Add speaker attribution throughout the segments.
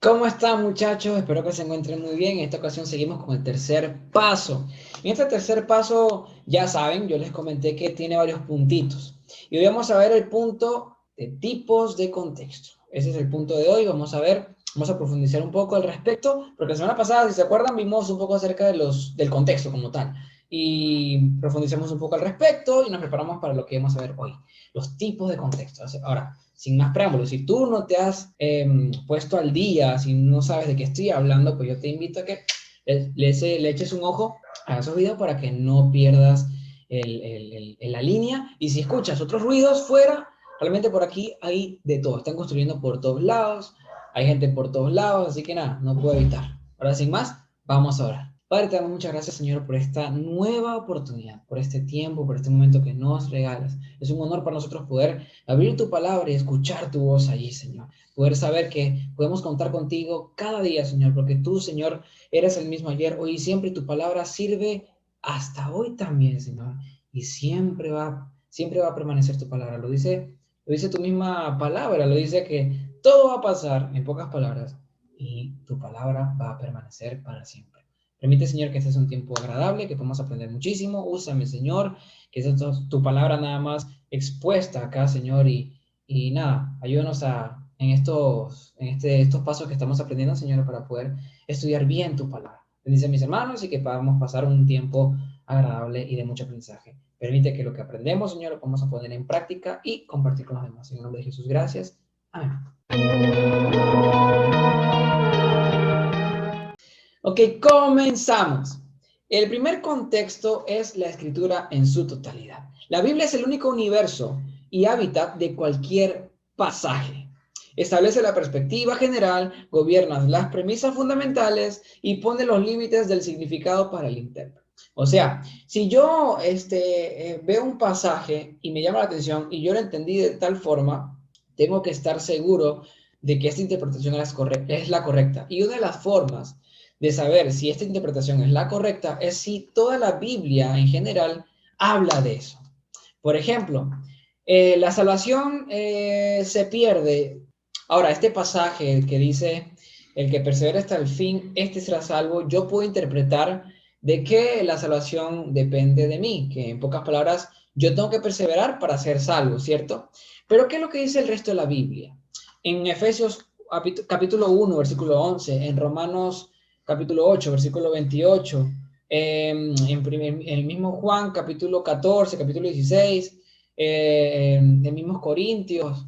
Speaker 1: ¿Cómo están, muchachos? Espero que se encuentren muy bien. En esta ocasión seguimos con el tercer paso. En este tercer paso, ya saben, yo les comenté que tiene varios puntitos. Y hoy vamos a ver el punto de tipos de contexto. Ese es el punto de hoy. Vamos a profundizar un poco al respecto, porque la semana pasada, si se acuerdan, vimos un poco acerca del contexto como tal. Y profundizamos un poco al respecto y nos preparamos para lo que vamos a ver hoy. Los tipos de contexto. Ahora, sin más preámbulos, si tú no te has puesto al día, si no sabes de qué estoy hablando, pues yo te invito a que le eches un ojo a esos videos para que no pierdas la línea. Y si escuchas otros ruidos fuera, realmente por aquí hay de todo. Están construyendo por todos lados, hay gente por todos lados, así que nada, no puedo evitar. Ahora, sin más, vamos a orar. Padre, te damos muchas gracias, Señor, por esta nueva oportunidad, por este tiempo, por este momento que nos regalas. Es un honor para nosotros poder abrir tu palabra y escuchar tu voz allí, Señor. Poder saber que podemos contar contigo cada día, Señor, porque tú, Señor, eres el mismo ayer, hoy y siempre, y tu palabra sirve hasta hoy también, Señor. Y siempre va a permanecer tu palabra. Lo dice tu misma palabra, lo dice que todo va a pasar, en pocas palabras, y tu palabra va a permanecer para siempre. Permite, Señor, que este sea un tiempo agradable, que podamos aprender muchísimo. Úsame, Señor, que sea tu palabra nada más expuesta acá, Señor, y nada, ayúdanos estos pasos que estamos aprendiendo, Señor, para poder estudiar bien tu palabra. Bendice a mis hermanos y que podamos pasar un tiempo agradable y de mucho aprendizaje. Permite que lo que aprendemos, Señor, lo podamos poner en práctica y compartir con los demás. En el nombre de Jesús, gracias. Amén. Ok, comenzamos. El primer contexto es la escritura en su totalidad. La Biblia es el único universo y hábitat de cualquier pasaje. Establece la perspectiva general, gobierna las premisas fundamentales y pone los límites del significado para el intérprete. O sea, si yo veo un pasaje y me llama la atención y yo lo entendí de tal forma, tengo que estar seguro de que esta interpretación es la correcta. Y una de las formas de saber si esta interpretación es la correcta es si toda la Biblia en general habla de eso. Por ejemplo, la salvación se pierde. Ahora, este pasaje que dice, el que persevera hasta el fin, este será salvo, yo puedo interpretar de que la salvación depende de mí, que en pocas palabras, yo tengo que perseverar para ser salvo, ¿cierto? Pero ¿qué es lo que dice el resto de la Biblia? En Efesios capítulo 1, versículo 11, en Romanos capítulo 8, versículo 28, en el mismo Juan capítulo 14, capítulo 16, en mismos Corintios,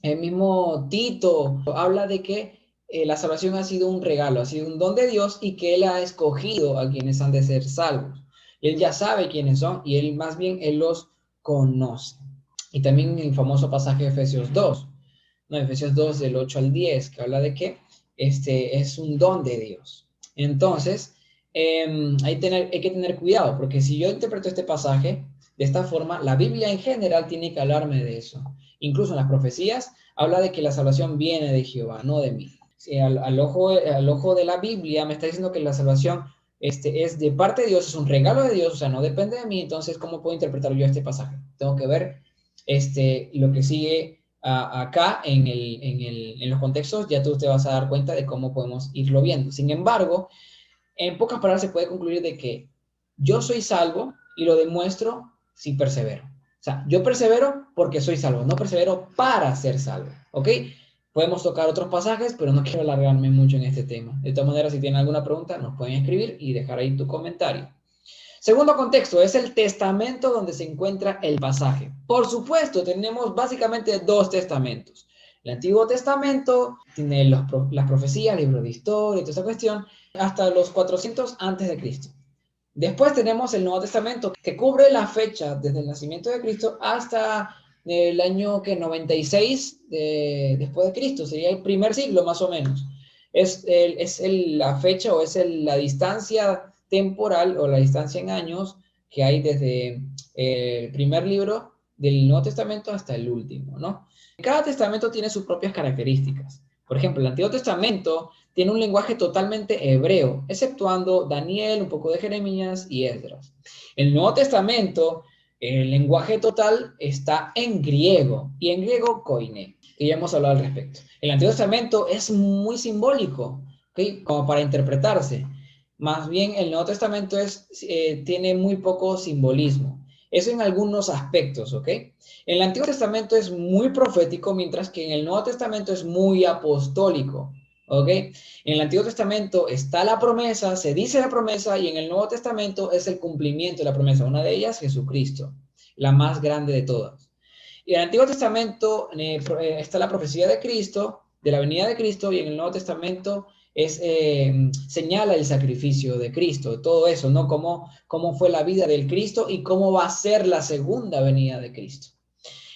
Speaker 1: el mismo Tito, habla de que la salvación ha sido un regalo, ha sido un don de Dios y que Él ha escogido a quienes han de ser salvos. Él ya sabe quiénes son y Él más bien Él los conoce. Y también el famoso pasaje de Efesios 2, no, Efesios 2 del 8 al 10, que habla de que este es un don de Dios. Entonces, hay que tener cuidado, porque si yo interpreto este pasaje de esta forma, la Biblia en general tiene que hablarme de eso. Incluso en las profecías habla de que la salvación viene de Jehová, no de mí. Si al ojo de la Biblia me está diciendo que la salvación es de parte de Dios, es un regalo de Dios, o sea, no depende de mí, entonces, ¿cómo puedo interpretar yo este pasaje? Tengo que ver lo que sigue acá en los contextos, ya tú te vas a dar cuenta de cómo podemos irlo viendo. Sin embargo, en pocas palabras se puede concluir de que yo soy salvo y lo demuestro si persevero. O sea, yo persevero porque soy salvo, no persevero para ser salvo, ¿ok? Podemos tocar otros pasajes, pero no quiero alargarme mucho en este tema. De todas maneras, si tienen alguna pregunta, nos pueden escribir y dejar ahí tu comentario. Segundo contexto, es el testamento donde se encuentra el pasaje. Por supuesto, tenemos básicamente dos testamentos. El Antiguo Testamento tiene las profecías, libros de historia y toda esa cuestión, hasta los 400 antes de Cristo. Después tenemos el Nuevo Testamento, que cubre la fecha desde el nacimiento de Cristo hasta el año 96 después de Cristo, sería el primer siglo más o menos. La fecha o la distancia temporal o la distancia en años que hay desde el primer libro del Nuevo Testamento hasta el último, ¿no? Cada testamento tiene sus propias características. Por ejemplo, el Antiguo Testamento tiene un lenguaje totalmente hebreo, exceptuando Daniel, un poco de Jeremías y Esdras. El Nuevo Testamento El lenguaje total está en griego, y en griego koine, que ya hemos hablado al respecto. El Antiguo Testamento es muy simbólico, ¿okay? Como para interpretarse. Más bien el Nuevo Testamento tiene muy poco simbolismo. Eso en algunos aspectos, ¿ok? El Antiguo Testamento es muy profético, mientras que en el Nuevo Testamento es muy apostólico, ¿ok? En el Antiguo Testamento está la promesa, se dice la promesa, y en el Nuevo Testamento es el cumplimiento de la promesa. Una de ellas, Jesucristo, la más grande de todas. Y en el Antiguo Testamento está la profecía de Cristo, de la venida de Cristo, y en el Nuevo Testamento señala el sacrificio de Cristo, todo eso, ¿no? Cómo fue la vida del Cristo y cómo va a ser la segunda venida de Cristo.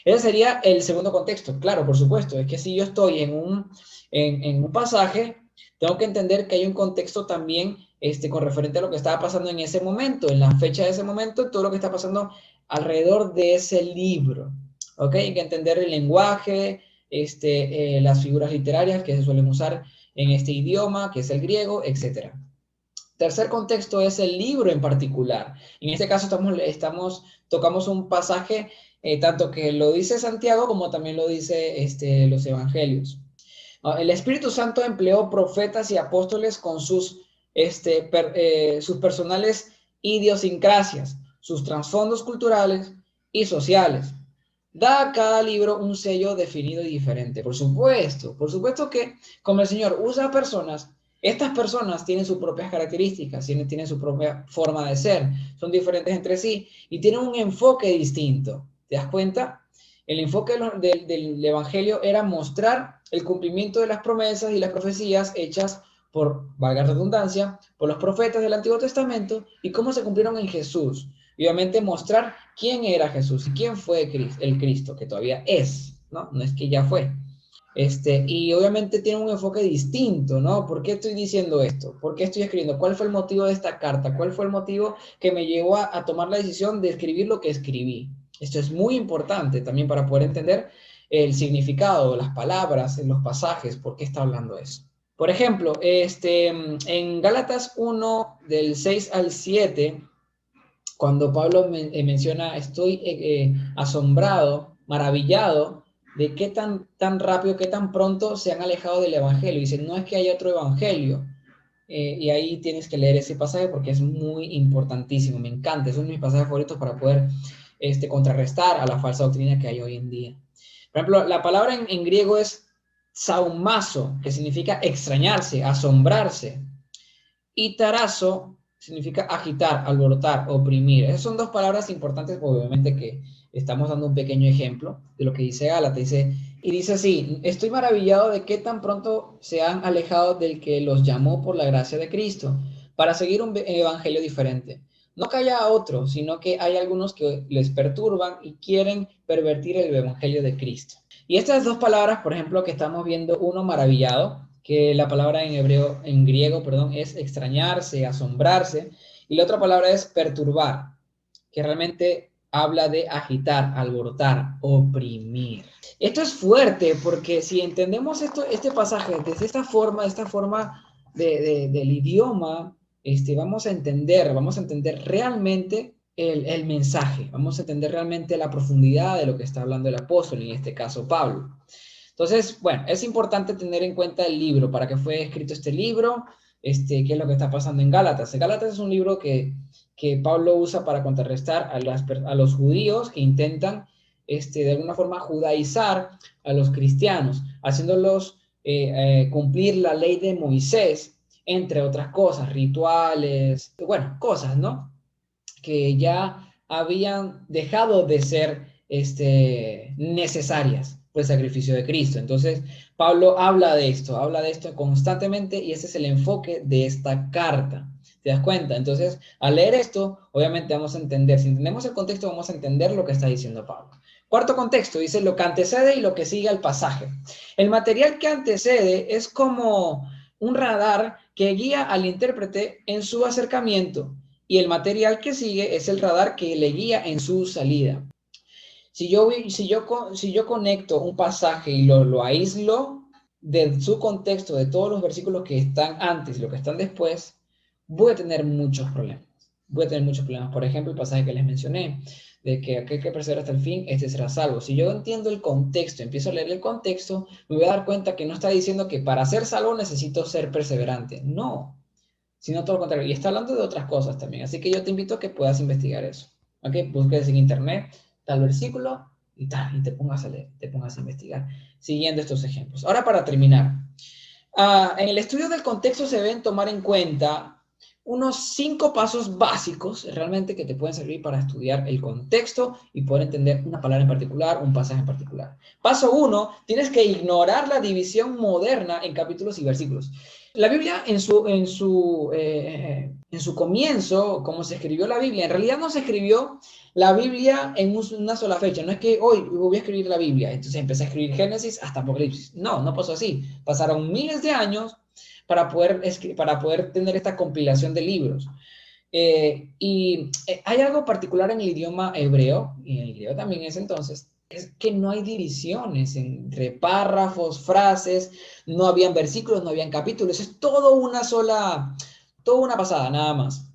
Speaker 1: Ese sería el segundo contexto. Claro, por supuesto, es que si yo estoy en un pasaje, tengo que entender que hay un contexto también con referente a lo que estaba pasando en ese momento, en la fecha de ese momento, todo lo que está pasando alrededor de ese libro. ¿Ok? Hay que entender el lenguaje, las figuras literarias que se suelen usar en este idioma, que es el griego, etc. Tercer contexto es el libro en particular. En este caso tocamos un pasaje tanto que lo dice Santiago como también lo dice los evangelios. El Espíritu Santo empleó profetas y apóstoles con sus personales idiosincrasias, sus trasfondos culturales y sociales. Da a cada libro un sello definido y diferente. Por supuesto que como el Señor usa personas, estas personas tienen sus propias características, tienen su propia forma de ser, son diferentes entre sí y tienen un enfoque distinto. ¿Te das cuenta? El enfoque del Evangelio era mostrar el cumplimiento de las promesas y las profecías hechas por, valga la redundancia, por los profetas del Antiguo Testamento y cómo se cumplieron en Jesús. Y obviamente mostrar quién era Jesús y quién fue el Cristo, que todavía es, ¿no? No es que ya fue. Y obviamente tiene un enfoque distinto, ¿no? ¿Por qué estoy diciendo esto? ¿Por qué estoy escribiendo? ¿Cuál fue el motivo de esta carta? ¿Cuál fue el motivo que me llevó a tomar la decisión de escribir lo que escribí? Esto es muy importante también para poder entender el significado, las palabras, en los pasajes, por qué está hablando eso. Por ejemplo, en Gálatas 1, del 6 al 7, cuando Pablo menciona, estoy asombrado, maravillado, de qué tan rápido, qué tan pronto se han alejado del Evangelio. Dice, no es que haya otro Evangelio. Y ahí tienes que leer ese pasaje porque es muy importantísimo, me encanta, es uno de mis pasajes favoritos para poder contrarrestar a la falsa doctrina que hay hoy en día. Por ejemplo, la palabra en griego es saumazo, que significa extrañarse, asombrarse, y tarazo significa agitar, alborotar, oprimir. Esas son dos palabras importantes, obviamente que estamos dando un pequeño ejemplo de lo que dice Gálatas. Y dice así, estoy maravillado de qué tan pronto se han alejado del que los llamó por la gracia de Cristo para seguir un evangelio diferente. No que haya otro, sino que hay algunos que les perturban y quieren pervertir el evangelio de Cristo. Y estas dos palabras, por ejemplo, que estamos viendo, uno maravillado, que la palabra en griego, perdón, es extrañarse, asombrarse, y la otra palabra es perturbar, que realmente habla de agitar, alborotar, oprimir. Esto es fuerte porque si entendemos este pasaje desde esta forma del idioma, vamos a entender realmente el mensaje, vamos a entender realmente la profundidad de lo que está hablando el apóstol, en este caso Pablo. Entonces, bueno, es importante tener en cuenta el libro, para qué fue escrito este libro, qué es lo que está pasando en Gálatas. Gálatas es un libro que Pablo usa para contrarrestar a los judíos que intentan de alguna forma judaizar a los cristianos, haciéndolos cumplir la ley de Moisés, entre otras cosas, rituales, bueno, cosas, ¿no? Que ya habían dejado de ser necesarias por el sacrificio de Cristo. Entonces, Pablo habla de esto constantemente y ese es el enfoque de esta carta. ¿Te das cuenta? Entonces, al leer esto, obviamente vamos a entender, si entendemos el contexto, vamos a entender lo que está diciendo Pablo. Cuarto contexto, dice lo que antecede y lo que sigue al pasaje. El material que antecede es como un radar que guía al intérprete en su acercamiento y el material que sigue es el radar que le guía en su salida. Si yo conecto un pasaje y lo aíslo de su contexto, de todos los versículos que están antes y los que están después, voy a tener muchos problemas. Por ejemplo, el pasaje que les mencioné, de que aquel que persevera hasta el fin, este será salvo. Si yo entiendo el contexto, empiezo a leer el contexto, me voy a dar cuenta que no está diciendo que para ser salvo necesito ser perseverante. No, sino todo lo contrario. Y está hablando de otras cosas también. Así que yo te invito a que puedas investigar eso. ¿Ok? Busques en internet tal versículo y tal, y te pongas a leer, te pongas a investigar, siguiendo estos ejemplos. Ahora, para terminar, en el estudio del contexto se deben tomar en cuenta unos 5 pasos básicos realmente que te pueden servir para estudiar el contexto y poder entender una palabra en particular, un pasaje en particular. Paso 1, tienes que ignorar la división moderna en capítulos y versículos. La Biblia en su comienzo, como se escribió la Biblia, en realidad no se escribió la Biblia en una sola fecha. No es que hoy voy a escribir la Biblia, entonces empecé a escribir Génesis hasta Apocalipsis. No, no pasó así. Pasaron miles de años para poder tener esta compilación de libros. Hay algo particular en el idioma hebreo, y en el griego también es entonces, es que no hay divisiones entre párrafos, frases, no habían versículos, no habían capítulos, es todo toda una pasada, nada más.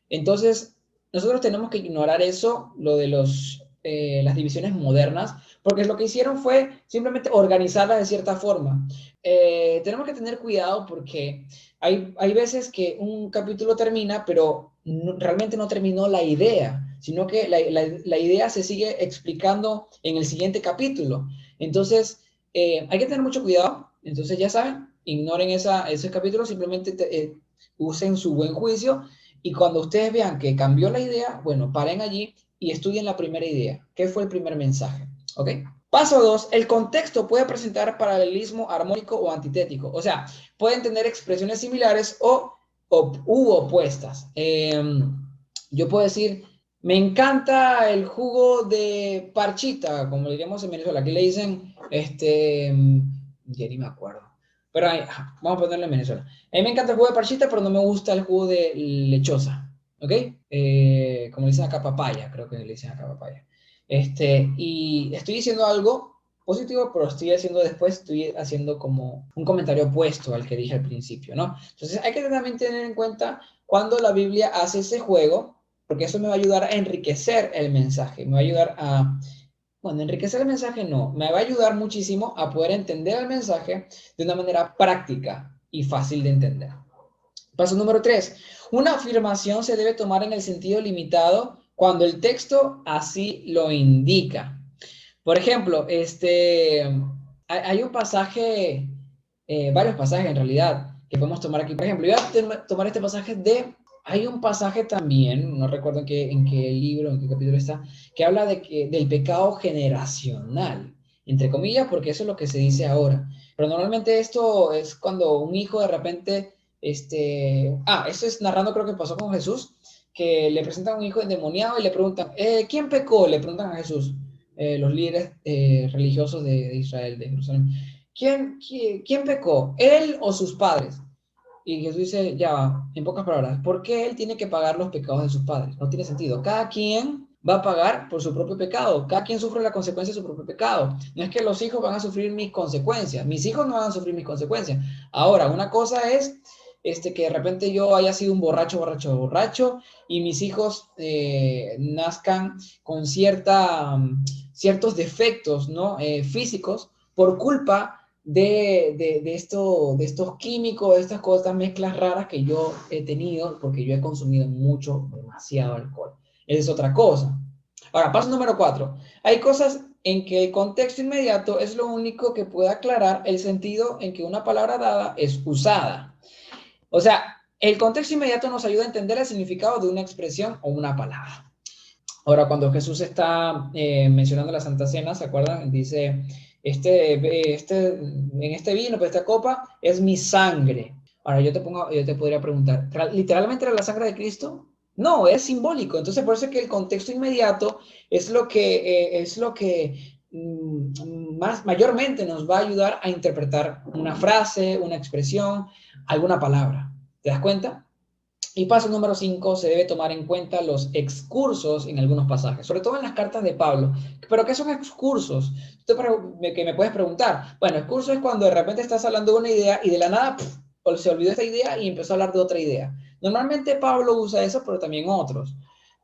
Speaker 1: Entonces, nosotros tenemos que ignorar eso, lo de las divisiones modernas, porque lo que hicieron fue simplemente organizarlas de cierta forma. Tenemos que tener cuidado porque hay veces que un capítulo termina, pero realmente no terminó la idea, sino que la idea se sigue explicando en el siguiente capítulo. Entonces, hay que tener mucho cuidado. Entonces, ya saben, ignoren esos capítulos, simplemente usen su buen juicio y cuando ustedes vean que cambió la idea, bueno, paren allí y estudien la primera idea. ¿Qué fue el primer mensaje? ¿Ok? Paso 2, el contexto puede presentar paralelismo armónico o antitético. O sea, pueden tener expresiones similares u opuestas. Yo puedo decir, me encanta el jugo de parchita, como le diríamos en Venezuela. Aquí le dicen, ya ni me acuerdo. Pero vamos a ponerlo en Venezuela. A mí me encanta el jugo de parchita, pero no me gusta el jugo de lechosa. ¿Ok? Como le dicen acá papaya, creo que le dicen acá papaya. Y estoy diciendo algo positivo, pero estoy haciendo como un comentario opuesto al que dije al principio, ¿no? Entonces hay que también tener en cuenta cuando la Biblia hace ese juego, porque eso me va a ayudar a enriquecer el mensaje, me va a ayudar bueno, enriquecer el mensaje no, me va a ayudar muchísimo a poder entender el mensaje de una manera práctica y fácil de entender. Paso número 3. Una afirmación se debe tomar en el sentido limitado cuando el texto así lo indica. Por ejemplo, hay un pasaje, varios pasajes en realidad, que podemos tomar aquí. Por ejemplo, yo voy a tomar este pasaje hay un pasaje también, no recuerdo en qué libro, en qué capítulo está, que habla del pecado generacional, entre comillas, porque eso es lo que se dice ahora. Pero normalmente esto es cuando un hijo de repente, esto es narrando, creo que pasó con Jesús, que le presentan a un hijo endemoniado y le preguntan, ¿quién pecó? Le preguntan a Jesús, los líderes religiosos de Israel, de Jerusalén. ¿Quién pecó? ¿Él o sus padres? Y Jesús dice, ya va, en pocas palabras, ¿por qué él tiene que pagar los pecados de sus padres? No tiene sentido. Cada quien va a pagar por su propio pecado. Cada quien sufre la consecuencia de su propio pecado. No es que los hijos van a sufrir mis consecuencias. Mis hijos no van a sufrir mis consecuencias. Ahora, una cosa es que de repente yo haya sido un borracho y mis hijos nazcan con ciertos defectos, ¿no? Físicos por culpa de estos químicos, de estas cosas, mezclas raras que yo he tenido porque yo he consumido demasiado alcohol. Esa es otra cosa. Ahora, paso número 4. Hay cosas en que el contexto inmediato es lo único que puede aclarar el sentido en que una palabra dada es usada. O sea, el contexto inmediato nos ayuda a entender el significado de una expresión o una palabra. Ahora, cuando Jesús está mencionando la Santa Cena, ¿se acuerdan? Dice, en este vino, pues esta copa, es mi sangre. Ahora, yo te podría preguntar, ¿literalmente era la sangre de Cristo? No, es simbólico. Entonces, por eso es que el contexto inmediato es lo que mayormente nos va a ayudar a interpretar una frase, una expresión, alguna palabra. ¿Te das cuenta? Y paso número 5, se debe tomar en cuenta los excursos en algunos pasajes, sobre todo en las cartas de Pablo. ¿Pero qué son excursos? Que me puedes preguntar. Bueno, excurso es cuando de repente estás hablando de una idea y de la nada se olvidó esta idea y empezó a hablar de otra idea. Normalmente Pablo usa eso, pero también otros.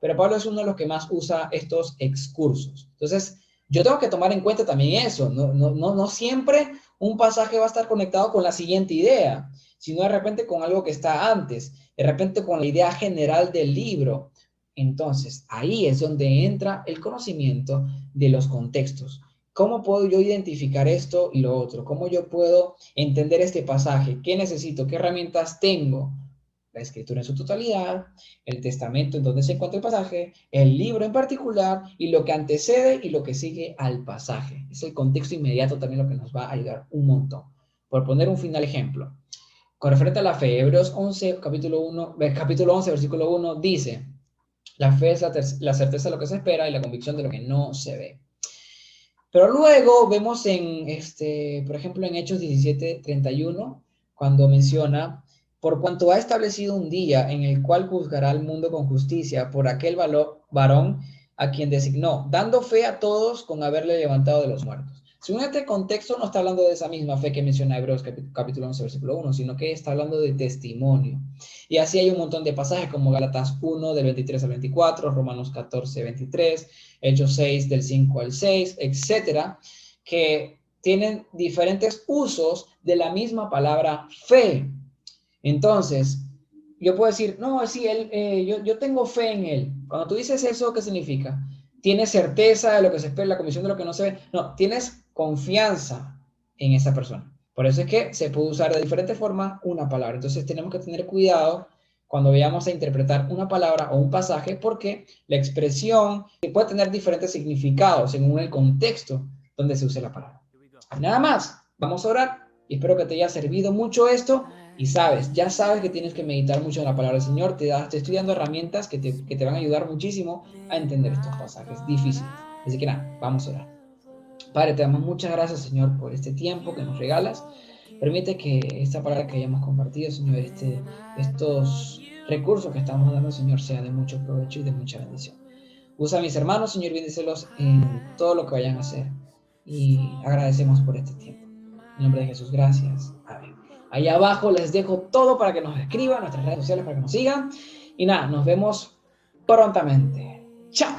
Speaker 1: pero Pablo es uno de los que más usa estos excursos. Entonces, yo tengo que tomar en cuenta también eso. No siempre un pasaje va a estar conectado con la siguiente idea, sino de repente con algo que está antes, de repente con la idea general del libro. Entonces, ahí es donde entra el conocimiento de los contextos. ¿Cómo puedo yo identificar esto y lo otro? ¿Cómo yo puedo entender este pasaje? ¿Qué necesito? ¿Qué herramientas tengo? La escritura en su totalidad, el testamento en donde se encuentra el pasaje, el libro en particular y lo que antecede y lo que sigue al pasaje. Es el contexto inmediato también lo que nos va a ayudar un montón. Por poner un final ejemplo, con referente a la fe, Hebreos 11, capítulo 11, versículo 1 dice, la fe es la certeza de lo que se espera y la convicción de lo que no se ve. Pero luego vemos por ejemplo, en Hechos 17:31, cuando menciona, por cuanto ha establecido un día en el cual juzgará al mundo con justicia por aquel varón a quien designó, dando fe a todos con haberle levantado de los muertos. Según este contexto, no está hablando de esa misma fe que menciona Hebreos capítulo 11, versículo 1, sino que está hablando de testimonio. Y así hay un montón de pasajes como Gálatas 1, del 23 al 24, Romanos 14, 23, Hechos 6, del 5 al 6, etcétera, que tienen diferentes usos de la misma palabra fe. Entonces, yo puedo decir, no, sí, yo tengo fe en él. Cuando tú dices eso, ¿qué significa? ¿Tienes certeza de lo que se espera, la comisión de lo que no se ve? No, tienes confianza en esa persona. Por eso es que se puede usar de diferente forma una palabra. Entonces, tenemos que tener cuidado cuando vayamos a interpretar una palabra o un pasaje, porque la expresión puede tener diferentes significados según el contexto donde se use la palabra. Nada más, vamos a orar y espero que te haya servido mucho esto. Y ya sabes que tienes que meditar mucho en la palabra del Señor. Te estoy dando herramientas que te van a ayudar muchísimo a entender estos pasajes difíciles. Así que nada, vamos a orar. Padre, te damos muchas gracias, Señor, por este tiempo que nos regalas. Permite que esta palabra que hayamos compartido, Señor, estos recursos que estamos dando, Señor, sea de mucho provecho y de mucha bendición. Usa a mis hermanos, Señor, bendícelos en todo lo que vayan a hacer. Y agradecemos por este tiempo. En nombre de Jesús, gracias. Amén. Ahí abajo les dejo todo para que nos escriban, nuestras redes sociales para que nos sigan. Y nada, nos vemos prontamente. ¡Chao!